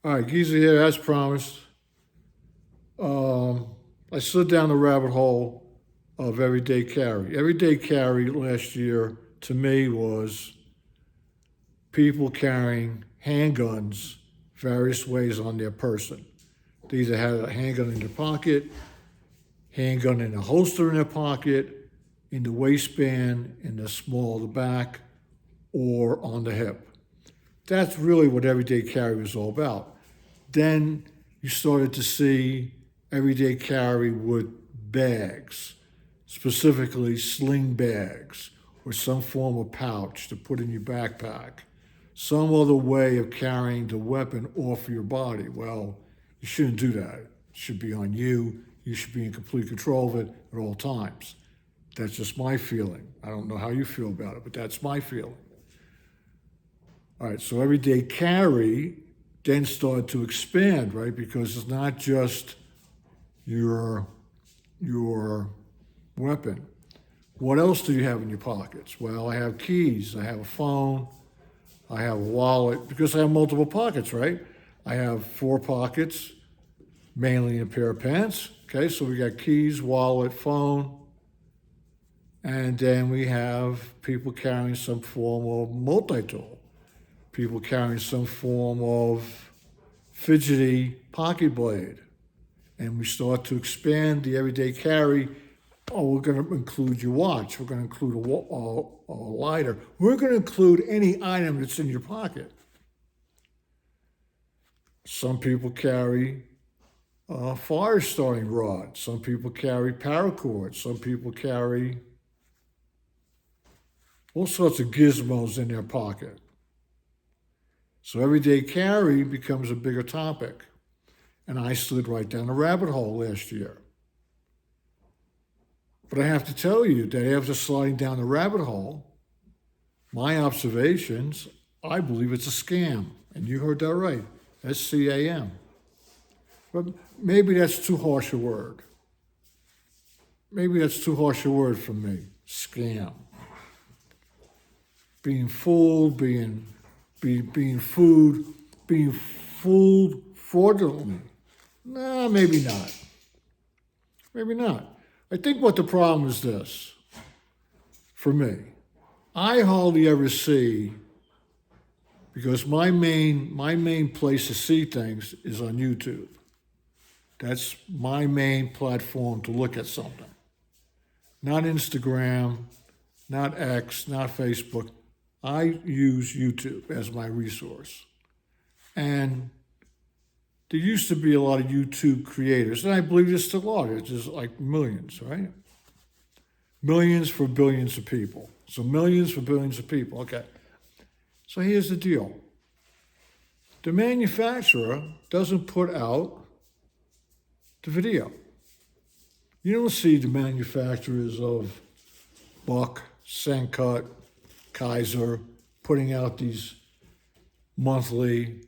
All right, Geezer here, as promised. I slid down the rabbit hole of everyday carry. Everyday carry last year to me was people carrying handguns various ways on their person. They either had a handgun in their pocket, handgun in a holster in their pocket, in the waistband, in the small of the back, or on the hip. That's really what everyday carry was all about. Then you started to see everyday carry with bags, specifically sling bags or some form of pouch to put in your backpack, some other way of carrying the weapon off your body. Well, you shouldn't do that. It should be on you. You should be in complete control of it at all times. That's just my feeling. I don't know how you feel about it, but that's my feeling. All right, so everyday carry then started to expand, right? Because it's not just your weapon. What else do you have in your pockets? Well, I have keys, I have a phone, I have a wallet, because I have multiple pockets, right? I have 4 pockets, mainly in a pair of pants. Okay, so we got keys, wallet, phone, and then we have people carrying some form of multi-tool. People carrying some form of fidgety pocket blade. And we start to expand the everyday carry. Oh, we're going to include your watch. We're going to include a lighter. We're going to include any item that's in your pocket. Some people carry a fire starting rod. Some people carry paracord. Some people carry all sorts of gizmos in their pocket. So everyday carry becomes a bigger topic. And I slid right down the rabbit hole last year. But I have to tell you that after sliding down the rabbit hole, my observations, I believe it's a scam. And you heard that right, SCAM. But maybe that's too harsh a word. Maybe that's too harsh a word for me, scam. Being fooled, being fooled fraudulently. No, maybe not. Maybe not. I think what the problem is this, for me. I hardly ever see, because my main place to see things is on YouTube. That's my main platform to look at something. Not Instagram, not X, not Facebook. I use YouTube as my resource. And there used to be a lot of YouTube creators, and I believe there's still are. There's just like millions, right? Millions for billions of people. So millions for billions of people. Okay. So here's the deal. The manufacturer doesn't put out the video. You don't see the manufacturers of Buck, Sencut, Kaiser putting out these monthly,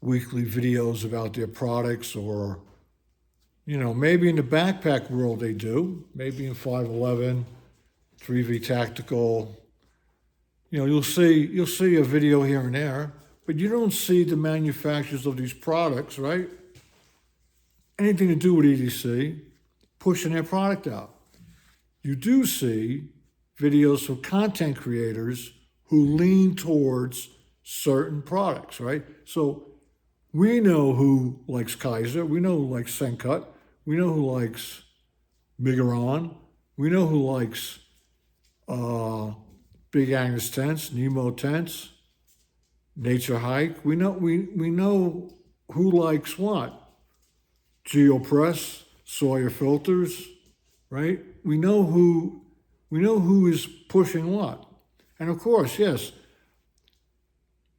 weekly videos about their products, or, maybe in the backpack world they do, maybe in 511, 3V Tactical. You'll see a video here and there, but you don't see the manufacturers of these products, right? Anything to do with EDC, pushing their product out. You do see videos from content creators who lean towards certain products, right? So we know who likes Kaiser, we know who likes Sencut, we know who likes Migaron, we know who likes Big Angus tents, Nemo tents, Nature Hike. We know who likes what? GeoPress, Sawyer filters, right? We know who is pushing what. And of course, yes,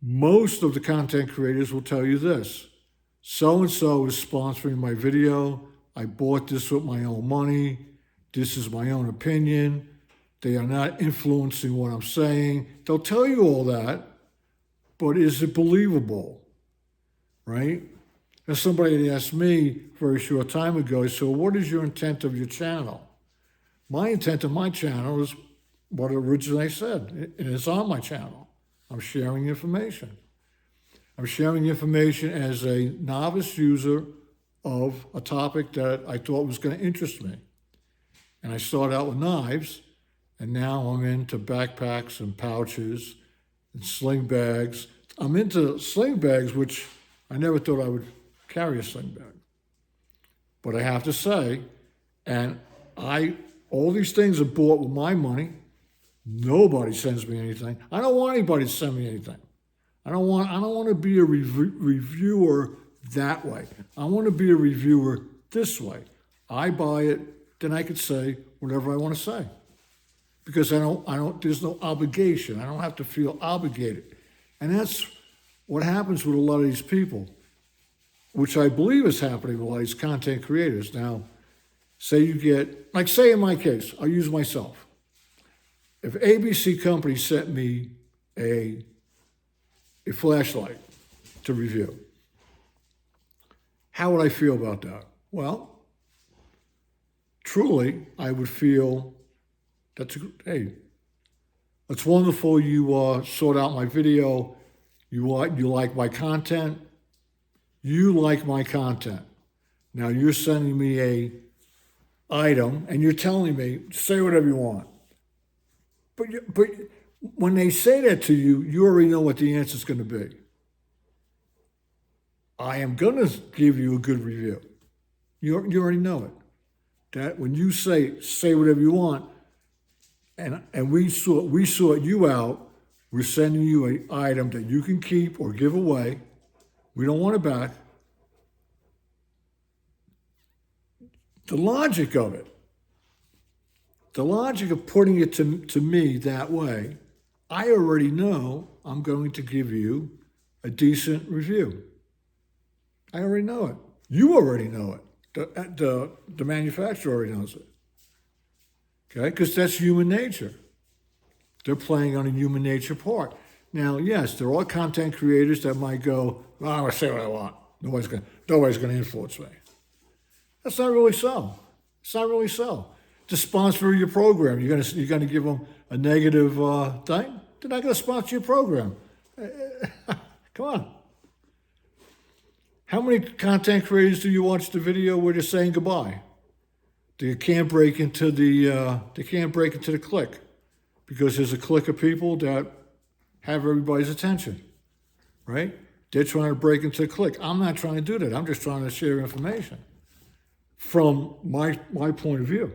most of the content creators will tell you this. So-and-so is sponsoring my video. I bought this with my own money. This is my own opinion. They are not influencing what I'm saying. They'll tell you all that, but is it believable, right? As somebody had asked me a very short time ago, so what is your intent of your channel? My intent of my channel is what originally I said, and it's on my channel. I'm sharing information. I'm sharing information as a novice user of a topic that I thought was going to interest me. And I started out with knives, and now I'm into backpacks and pouches and sling bags. I'm into sling bags, which I never thought I would carry a sling bag. But I have to say, and all these things are bought with my money. Nobody sends me anything. I don't want anybody to send me anything. I don't want to be a reviewer that way. I want to be a reviewer this way. I buy it, then I could say whatever I want to say. Because there's no obligation. I don't have to feel obligated. And that's what happens with a lot of these people, which I believe is happening with a lot of these content creators. Now, say you get, like say in my case, I'll use myself. If ABC Company sent me a flashlight to review, how would I feel about that? Well, truly, I would feel hey, it's wonderful you sought out my video. You like my content. You like my content. Now you're sending me a item and you're telling me, say whatever you want. But when they say that to you, you already know what the answer is going to be. I am going to give you a good review. You already know it. That when you say whatever you want, and we sort you out, we're sending you an item that you can keep or give away. We don't want it back. The logic of it, the logic of putting it to me that way, I already know I'm going to give you a decent review. I already know it. You already know it. The manufacturer already knows it. Okay? Because that's human nature. They're playing on a human nature part. Now, yes, there are content creators that might go, oh, I'm going to say what I want. Nobody's going to influence me. That's not really so. It's not really so. To sponsor your program, you're going to give them a negative thing? They're not going to sponsor your program. Come on. How many content creators do you watch the video where they're saying goodbye? They can't break into the clique because there's a clique of people that have everybody's attention, right? They're trying to break into the clique. I'm not trying to do that. I'm just trying to share information from my point of view.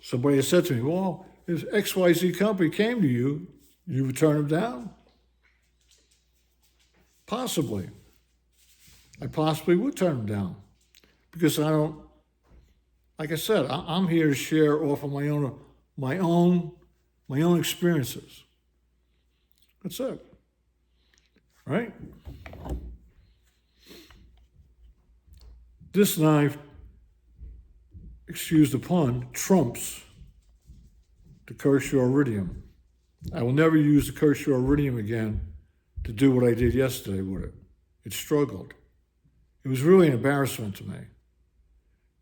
Somebody has said to me, well, if XYZ company came to you, you would turn them down? Possibly. I possibly would turn them down because I don't, like I said, I'm here to share off of my own experiences. That's it. Right? This knife, excuse the pun, trumps the Kershaw Iridium. I will never use the Kershaw Iridium again to do what I did yesterday with it. It struggled. It was really an embarrassment to me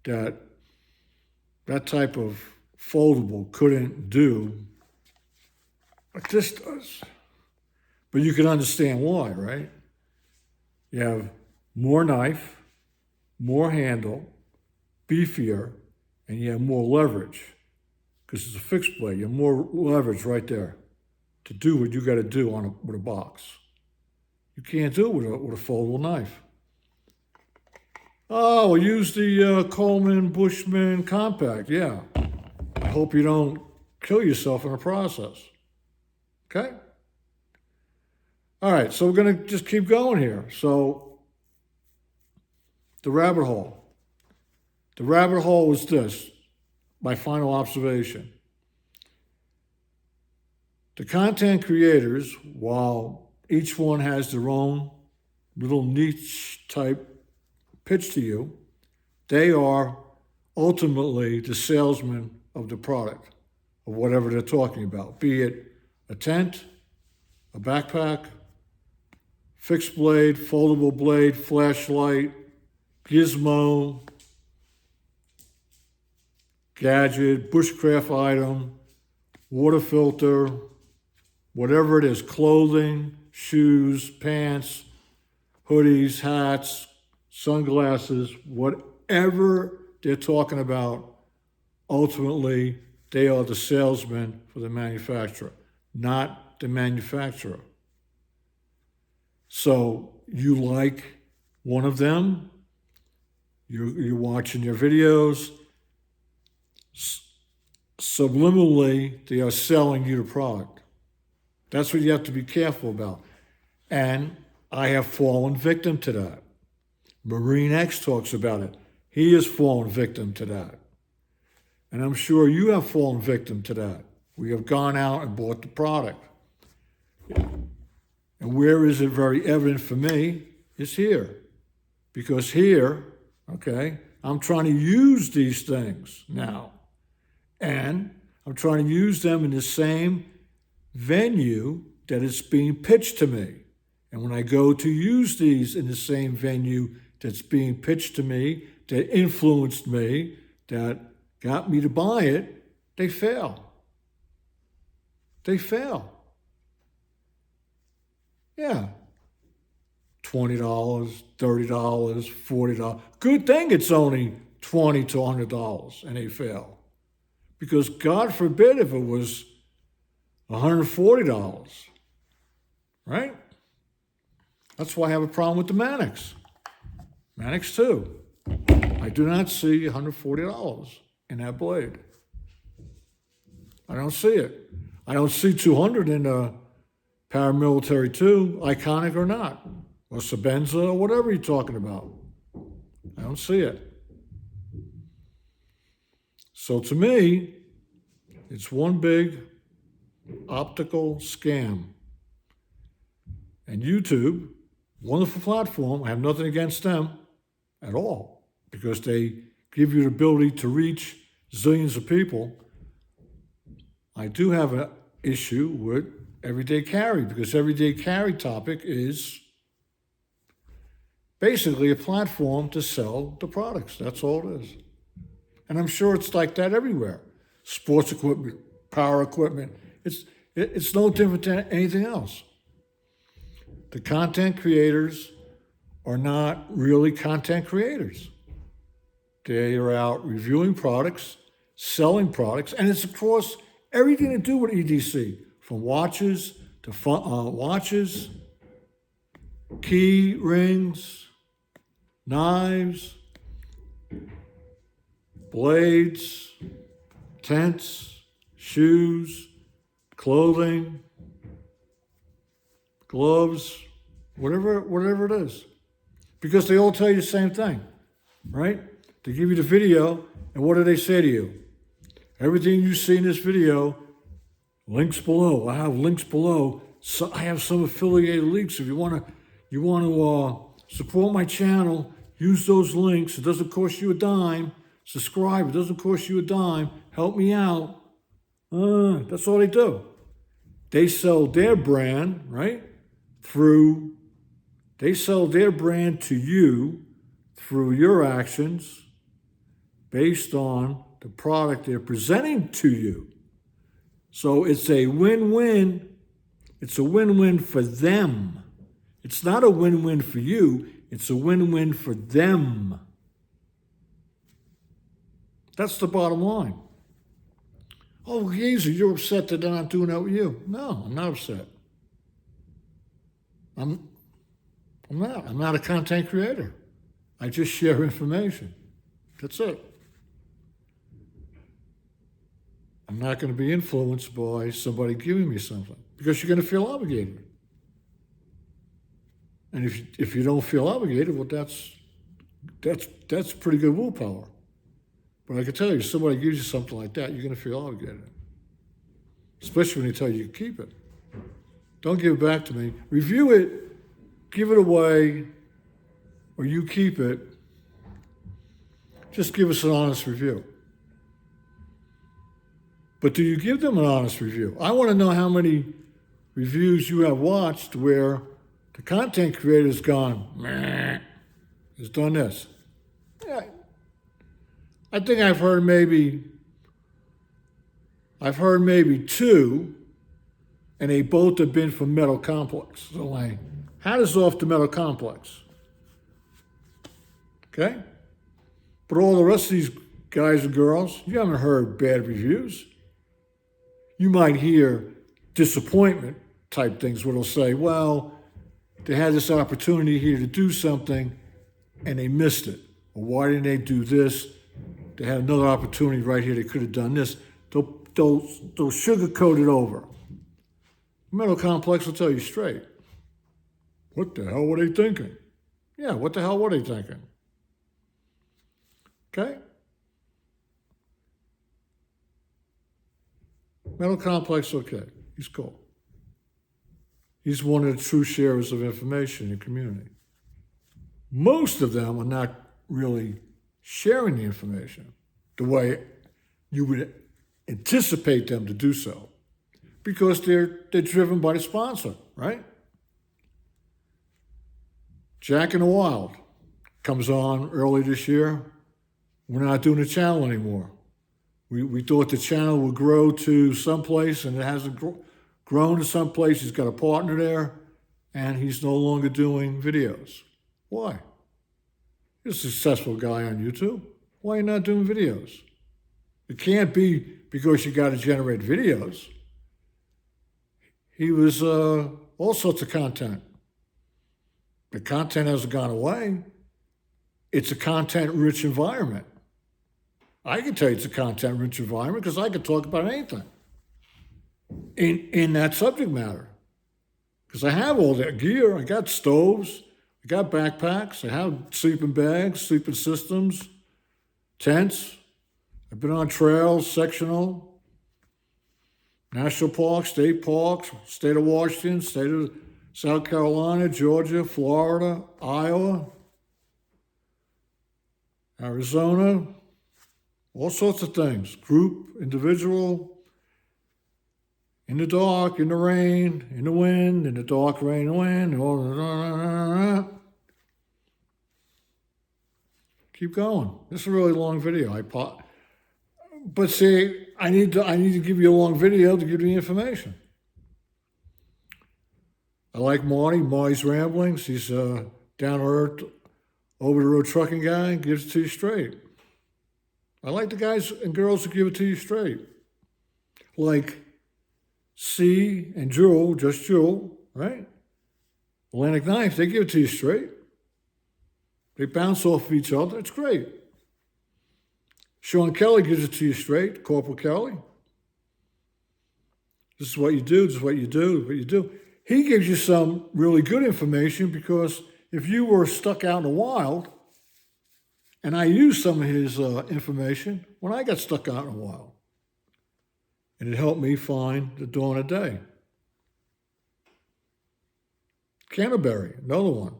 that type of foldable couldn't do what this does. But you can understand why, right? You have more knife, more handle, beefier, and you have more leverage because it's a fixed blade. You have more leverage right there to do what you got to do with a box. You can't do it with a foldable knife. Oh, we'll use the Coleman Bushman Compact. Yeah. I hope you don't kill yourself in the process. Okay? All right, so we're going to just keep going here. So, the rabbit hole. The rabbit hole was this, my final observation. The content creators, while each one has their own little niche type pitch to you, they are ultimately the salesman of the product, of whatever they're talking about, be it a tent, a backpack, fixed blade, foldable blade, flashlight, gizmo, gadget, bushcraft item, water filter, whatever it is, clothing, shoes, pants, hoodies, hats, sunglasses, whatever they're talking about, ultimately, they are the salesman for the manufacturer, not the manufacturer. So you like one of them, you're watching their videos, subliminally, they are selling you the product. That's what you have to be careful about. And I have fallen victim to that. Marine X talks about it. He has fallen victim to that. And I'm sure you have fallen victim to that. We have gone out and bought the product. And where is it very evident for me is here. Because here, okay, I'm trying to use these things now. And I'm trying to use them in the same venue that it's being pitched to me. And when I go to use these in the same venue that's being pitched to me, that influenced me, that got me to buy it, they fail. They fail. Yeah. $20, $30, $40. Good thing it's only $20 to $100 and they fail. Because God forbid if it was $140, right? That's why I have a problem with the Mannix. Mannix 2. I do not see $140 in that blade. I don't see it. I don't see $200 in the Paramilitary 2, Iconic or not, or Sabenza or whatever you're talking about. I don't see it. So to me, it's one big optical scam. And YouTube, wonderful platform, I have nothing against them at all, because they give you the ability to reach zillions of people. I do have an issue with everyday carry, because everyday carry topic is basically a platform to sell the products. That's all it is. And I'm sure it's like that everywhere. Sports equipment, power equipment. It's no different than anything else. The content creators are not really content creators. They are out reviewing products, selling products, and it's across everything to do with EDC, from watches to watches, key rings, knives, blades, tents, shoes, clothing, gloves, whatever it is. Because they all tell you the same thing, right? They give you the video, and what do they say to you? Everything you see in this video, links below. I have links below. So I have some affiliated links. If you want to support my channel, use those links. It doesn't cost you a dime. Subscribe. It doesn't cost you a dime. Help me out. That's all they do. They sell their brand, right? They sell their brand to you through your actions based on the product they're presenting to you. So it's a win-win. It's a win-win for them. It's not a win-win for you. It's a win-win for them. That's the bottom line. Oh, Geezer, you're upset that they're not doing that with you. No, I'm not upset. I'm not. I'm not a content creator. I just share information. That's it. I'm not going to be influenced by somebody giving me something, because you're going to feel obligated. And if you don't feel obligated, well, that's pretty good willpower. But I can tell you, if somebody gives you something like that, you're going to feel obligated. Especially when they tell you you can keep it. Don't give it back to me. Review it, give it away, or you keep it. Just give us an honest review. But do you give them an honest review? I want to know how many reviews you have watched where the content creator's gone, meh, has done this. Yeah. I think I've heard maybe two and they both have been from Metal Complex. So my hat is off to Metal Complex. Okay? But all the rest of these guys and girls, you haven't heard bad reviews. You might hear disappointment type things where they'll say, well, they had this opportunity here to do something and they missed it. Or why didn't they do this? They had another opportunity right here. They could have done this. They'll sugarcoat it over. Metal Complex will tell you straight. What the hell were they thinking? Yeah, what the hell were they thinking? Okay? Metal Complex, okay. He's cool. He's one of the true sharers of information in the community. Most of them are not really sharing the information the way you would anticipate them to do so, because they're driven by the sponsor, right? Jack in the Wild comes on early this year. We're not doing the channel anymore. We thought the channel would grow to someplace, and it hasn't grown to someplace. He's got a partner there, and he's no longer doing videos. Why? He's a successful guy on YouTube. Why are you not doing videos? It can't be because you got to generate videos. He was all sorts of content. The content hasn't gone away. It's a content-rich environment. I can tell you it's a content-rich environment because I can talk about anything in that subject matter. Because I have all that gear. I got stoves. I got backpacks. I have sleeping bags, sleeping systems, tents. I've been on trails, sectional, national parks, state parks, state of Washington, state of South Carolina, Georgia, Florida, Iowa, Arizona, all sorts of things. Group, individual, in the dark, in the rain, in the wind, in the dark, rain, and wind, all that. Keep going. This is a really long video. But see, I need to give you a long video to give you the information. I like Marty. Marty's ramblings. He's down to earth, over the road trucking guy. Gives it to you straight. I like the guys and girls who give it to you straight. Like C and Jewel, just Jewel, right? Atlantic Knife, they give it to you straight. They bounce off of each other. It's great. Sean Kelly gives it to you straight, Corporal Kelly. This is what you do, this is what you do, this is what you do. He gives you some really good information because if you were stuck out in the wild, and I used some of his information when I got stuck out in the wild, and it helped me find the dawn of day. Canterbury, another one.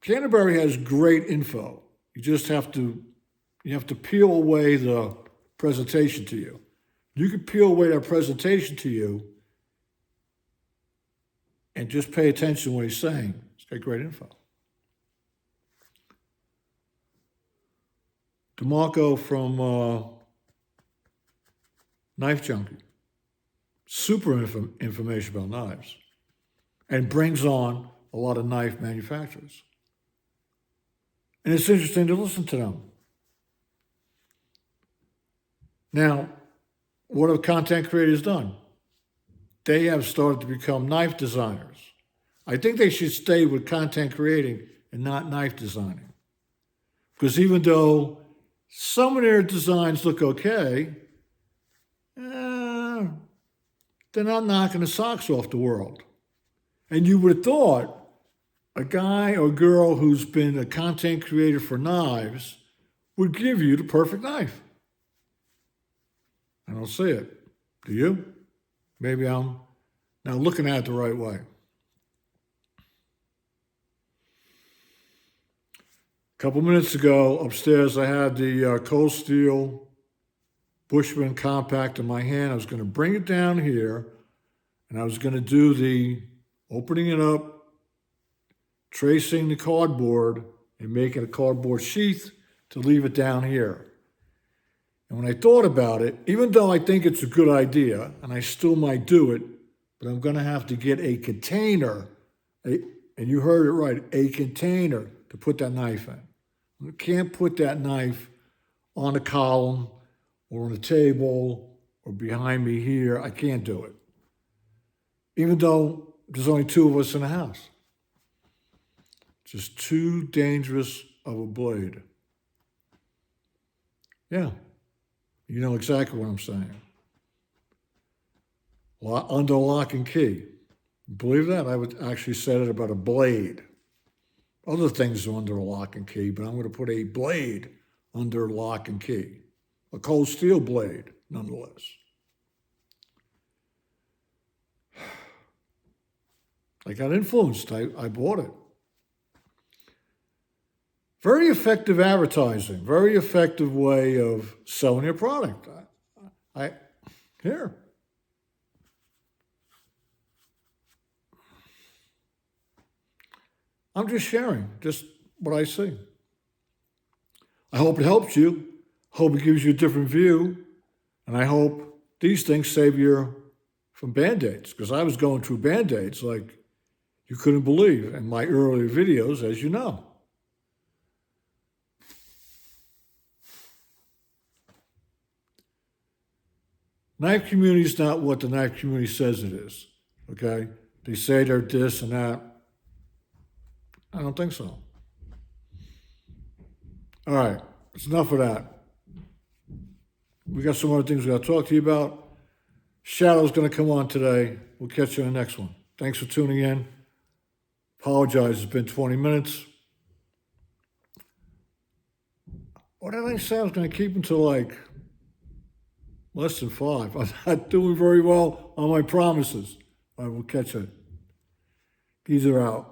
Canterbury has great info. You just have to peel away the presentation to you. You can peel away that presentation to you and just pay attention to what he's saying. It's got great info. DeMarco from Knife Junkie. Super information about knives. And brings on a lot of knife manufacturers. And it's interesting to listen to them. Now, what have content creators done? They have started to become knife designers. I think they should stay with content creating and not knife designing. Because even though some of their designs look okay, they're not knocking the socks off the world. And you would have thought a guy or girl who's been a content creator for knives would give you the perfect knife. I don't see it. Do you? Maybe I'm not looking at it the right way. A couple minutes ago, upstairs, I had the Cold Steel Bushman Compact in my hand. I was going to bring it down here, and I was going to do the opening it up, tracing the cardboard, and making a cardboard sheath to leave it down here. And when I thought about it, even though I think it's a good idea, and I still might do it, but I'm going to have to get a container, and you heard it right, a container to put that knife in. You can't put that knife on a column or on a table or behind me here. I can't do it. Even though there's only two of us in the house. Just too dangerous of a blade. Yeah, you know exactly what I'm saying. Under lock and key. Believe that? I would actually say it about a blade. Other things are under lock and key, but I'm going to put a blade under lock and key. A cold steel blade, nonetheless. I got influenced. I bought it. Very effective advertising. Very effective way of selling your product. Here. I'm just sharing, just what I see. I hope it helps you. Hope it gives you a different view. And I hope these things save you from Band-Aids. Because I was going through Band-Aids like you couldn't believe in my earlier videos, as you know. Knife community is not what the knife community says it is, okay? They say they're this and that. I don't think so. All right, it's enough of that. We got some other things we got to talk to you about. Shadow's going to come on today. We'll catch you in the next one. Thanks for tuning in. Apologize, it's been 20 minutes. What did I say? I was going to keep until like less than 5. I'm not doing very well on my promises. All right, we'll catch it. Geezer out.